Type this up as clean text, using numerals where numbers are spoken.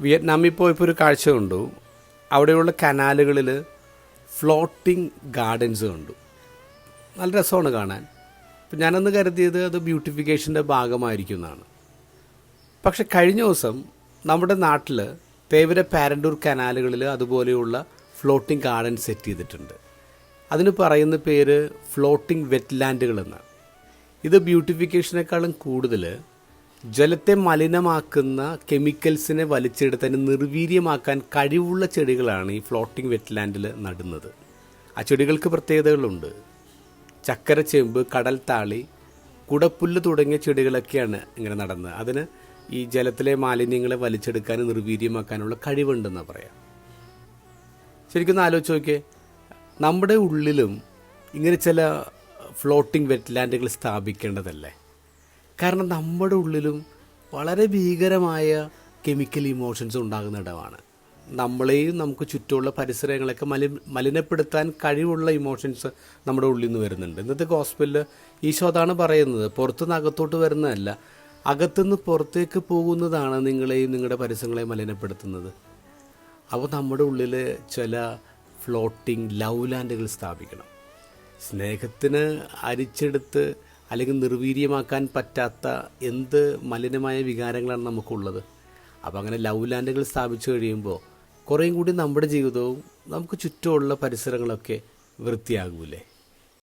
വിയറ്റ്നാമിൽ പോയപ്പോൾ ഒരു കാഴ്ച കണ്ടു. അവിടെയുള്ള കനാലുകളിൽ ഫ്ലോട്ടിംഗ് ഗാർഡൻസ് കണ്ടു. നല്ല രസമാണ് കാണാൻ. അപ്പം ഞാനന്ന് കരുതിയത് അത് ബ്യൂട്ടിഫിക്കേഷൻ്റെ ഭാഗമായിരിക്കും എന്നാണ്. പക്ഷെ കഴിഞ്ഞ ദിവസം നമ്മുടെ നാട്ടിൽ തേവര പാരണ്ടൂർ കനാലുകളിൽ അതുപോലെയുള്ള ഫ്ലോട്ടിംഗ് ഗാർഡൻ സെറ്റ് ചെയ്തിട്ടുണ്ട്. അതിന് പറയുന്ന പേര് ഫ്ലോട്ടിംഗ് വെറ്റ്ലാൻഡുകൾ എന്നാണ്. ഇത് ബ്യൂട്ടിഫിക്കേഷനേക്കാളും കൂടുതൽ ജലത്തെ മലിനമാക്കുന്ന കെമിക്കൽസിനെ വലിച്ചെടുത്ത് അതിനെ നിർവീര്യമാക്കാൻ കഴിവുള്ള ചെടികളാണ് ഈ ഫ്ലോട്ടിംഗ് വെറ്റ്ലാൻഡിൽ നടുന്നത്. ആ ചെടികൾക്ക് പ്രത്യേകതകളുണ്ട്. ചക്കരച്ചേമ്പ്, കടൽത്താളി, കുടപ്പുല്ല് തുടങ്ങിയ ചെടികളൊക്കെയാണ് ഇങ്ങനെ നടുന്നത്. അതിന് ഈ ജലത്തിലെ മാലിന്യങ്ങളെ വലിച്ചെടുക്കാനും നിർവീര്യമാക്കാനുള്ള കഴിവുണ്ടെന്ന് പറയാം. ശരിക്കും ഒന്ന് ആലോചിച്ച് നോക്കിയേ, നമ്മുടെ ഉള്ളിലും ഇങ്ങനെ ചില ഫ്ലോട്ടിംഗ് വെറ്റ്ലാൻഡുകൾ സ്ഥാപിക്കേണ്ടതല്ലേ? കാരണം നമ്മുടെ ഉള്ളിലും വളരെ ഭീകരമായ കെമിക്കൽ ഇമോഷൻസ് ഉണ്ടാകുന്ന ഇടമാണ്. നമ്മളെയും നമുക്ക് ചുറ്റുമുള്ള പരിസരങ്ങളൊക്കെ മലിനപ്പെടുത്താൻ കഴിവുള്ള ഇമോഷൻസ് നമ്മുടെ ഉള്ളിൽ നിന്ന് വരുന്നുണ്ട്. ഇന്നത്തെ ഗോസ്പലിൽ ഈശോ അതാണ് പറയുന്നത്, പുറത്തുനിന്ന് അകത്തോട്ട് വരുന്നതല്ല, അകത്തുനിന്ന് പുറത്തേക്ക് പോകുന്നതാണ് നിങ്ങളെയും നിങ്ങളുടെ പരിസരങ്ങളെയും മലിനപ്പെടുത്തുന്നത്. അപ്പോൾ നമ്മുടെ ഉള്ളിൽ ചില ഫ്ലോട്ടിംഗ് ലവ് ലാൻഡുകൾ സ്ഥാപിക്കണം. സ്നേഹത്തിന് അരിച്ചെടുത്ത് അല്ലെങ്കിൽ നിർവീര്യമാക്കാൻ പറ്റാത്ത എന്ത് മലിനമായ വികാരങ്ങളാണ് നമുക്കുള്ളത്. അപ്പോൾ അങ്ങനെ ലവ് ലാൻഡുകൾ സ്ഥാപിച്ചു കഴിയുമ്പോൾ കുറേയും കൂടി നമ്മുടെ ജീവിതവും നമുക്ക് ചുറ്റുമുള്ള പരിസരങ്ങളൊക്കെ വൃത്തിയാകൂലേ?